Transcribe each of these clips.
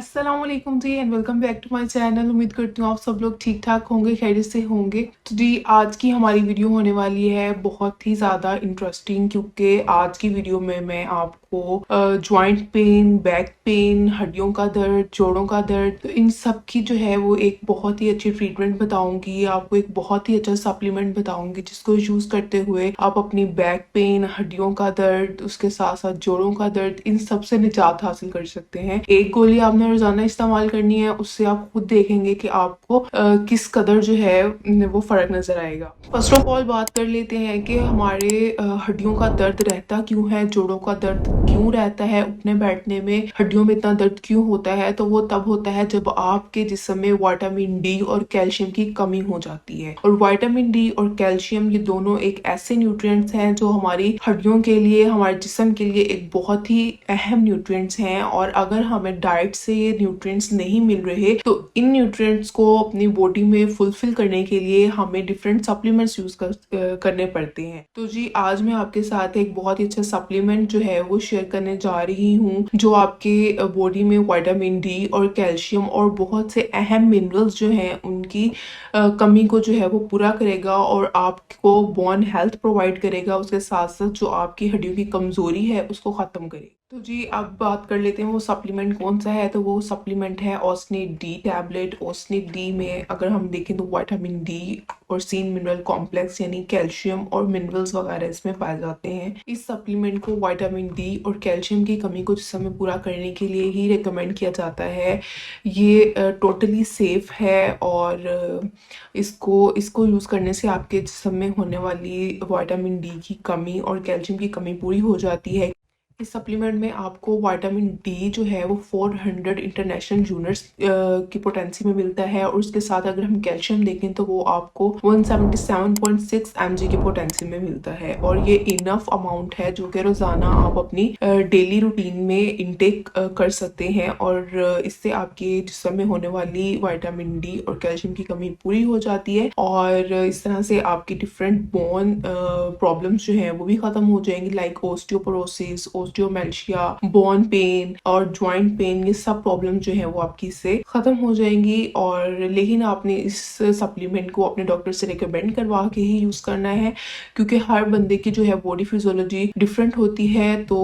अस्सलामुअलैकुम जी and welcome back to my channel. उम्मीद करती हूँ आप सब लोग ठीक ठाक होंगे, खैरियत से होंगे। तो जी आज की हमारी वीडियो होने वाली है बहुत ही ज़्यादा इंटरेस्टिंग, क्योंकि आज की वीडियो में मैं आपको जॉइंट पेन, बैक पेन, हड्डियों का दर्द, जोड़ों का दर्द, तो इन सब की जो है वो एक बहुत ही अच्छी ट्रीटमेंट बताऊंगी। आपको एक बहुत ही अच्छा सप्लीमेंट बताऊंगी जिसको यूज़ करते हुए आप अपनी बैक पेन, हड्डियों का दर्द, उसके साथ साथ जोड़ों का दर्द, इन सब से निजात हासिल कर सकते हैं। एक गोली आपने रोजाना इस्तेमाल करनी है, उससे आप खुद देखेंगे कि आपको किस कदर जो है वो फर्क नजर आएगा। फर्स्ट ऑफ ऑल बात कर लेते हैं कि हमारे हड्डियों का दर्द रहता क्यों है, जोड़ों का दर्द क्यों रहता है, उठने बैठने में हड्डियों में इतना दर्द क्यों होता है। तो वो तब होता है जब आपके जिस्म में विटामिन डी और कैल्शियम की कमी हो जाती है। और विटामिन डी और कैल्शियम ये दोनों एक ऐसे न्यूट्रिएंट्स हैं जो हमारी हड्डियों के लिए, हमारे जिस्म के लिए एक बहुत ही अहम न्यूट्रिएंट्स हैं। और अगर हमें डाइट से ये न्यूट्रिएंट्स नहीं मिल रहे तो इन न्यूट्रिएंट्स को अपनी बॉडी में फुलफिल करने के लिए हमें डिफरेंट सप्लीमेंट्स यूज करने पड़ते हैं। तो जी आज मैं आपके साथ एक बहुत ही अच्छा सप्लीमेंट जो है वो शेयर करने जा रही हूँ, जो आपके बॉडी में विटामिन डी और कैल्शियम और बहुत से अहम मिनरल्स जो हैं उनकी कमी को जो है वो पूरा करेगा और आपको बोन हेल्थ प्रोवाइड करेगा। उसके साथ साथ जो आपकी हड्डियों की कमजोरी है उसको खत्म करेगा। तो जी अब बात कर लेते हैं वो सप्लीमेंट कौन सा है। तो वो सप्लीमेंट है ओस्नेट डी टैबलेट। ओस्नेट डी में अगर हम देखें तो विटामिन डी और सीन मिनरल कॉम्प्लेक्स यानी कैल्शियम और मिनरल्स वगैरह इसमें पाए जाते हैं। इस सप्लीमेंट को विटामिन डी और कैल्शियम की कमी को जिस्म में पूरा करने के लिए ही रिकमेंड किया जाता है। ये टोटली सेफ है और इसको यूज़ करने से आपके जिस्म में होने वाली विटामिन डी की कमी और कैल्शियम की कमी पूरी हो जाती है। इस सप्लीमेंट में आपको विटामिन डी जो है वो 400 इंटरनेशनल यूनिट्स की पोटेंसी में मिलता है। और उसके साथ अगर हम कैल्शियम देखें तो वो आपको 177.6 mg की पोटेंसी में मिलता है। और ये इनफ अमाउंट है जो कि रोजाना आप अपनी डेली रूटीन में इनटेक कर सकते हैं। और इससे आपके जिस्म में होने वाली विटामिन डी और कैल्शियम की कमी पूरी हो जाती है। और इस तरह से आपकी डिफरेंट बोन प्रॉब्लम्स जो हैं वो भी खत्म हो जाएंगी, लाइक ओस्टियोपोरोसिस, ओस्टियोमेल्शिया, बोन पेन और जॉइंट पेन। ये सब प्रॉब्लम जो है वो आपकी इससे खत्म हो जाएंगी। और लेकिन आपने इस सप्लीमेंट को अपने डॉक्टर से रिकमेंड करवा के ही यूज करना है, क्योंकि हर बंदे की जो है बॉडी फिजियोलॉजी डिफरेंट होती है। तो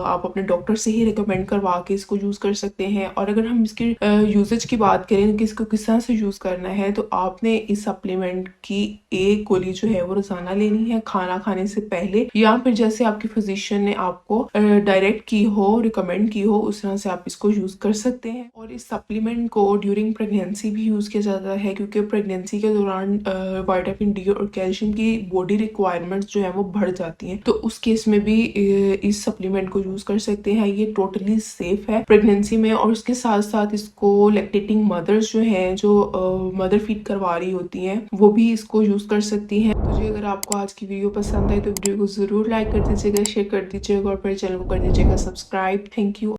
आप अपने डॉक्टर से ही रिकमेंड करवा के इसको यूज कर सकते हैं। और अगर हम इसकी यूजेज की बात करें कि इसको किस तरह से यूज करना है, तो आपने इस सप्लीमेंट की एक गोली जो है वो रोजाना लेनी है खाना खाने से पहले, या फिर जैसे आपके फिजिशियन ने आपको डायरेक्ट की हो, रिकमेंड की हो, उस तरह से आप इसको यूज कर सकते हैं। और इस सप्लीमेंट को ड्यूरिंग प्रेगनेंसी भी यूज किया जाता है, क्योंकि प्रेगनेंसी के दौरान विटामिन डी और कैल्शियम की बॉडी रिक्वायरमेंट्स जो है वो बढ़ जाती हैं। तो उस केस में भी इस सप्लीमेंट को यूज कर सकते हैं। ये टोटली सेफ है प्रेगनेंसी में। और उसके साथ साथ इसको लैक्टेटिंग मदर्स जो हैं, जो मदर फीड करवा रही होती हैं, वो भी इसको यूज कर सकती हैं। तो जी अगर आपको आज की वीडियो पसंद आई तो वीडियो को जरूर लाइक कर दीजिएगा, शेयर कर दीजिएगा और फिर चैनल को कर दीजिएगा सब्सक्राइब। Thank you.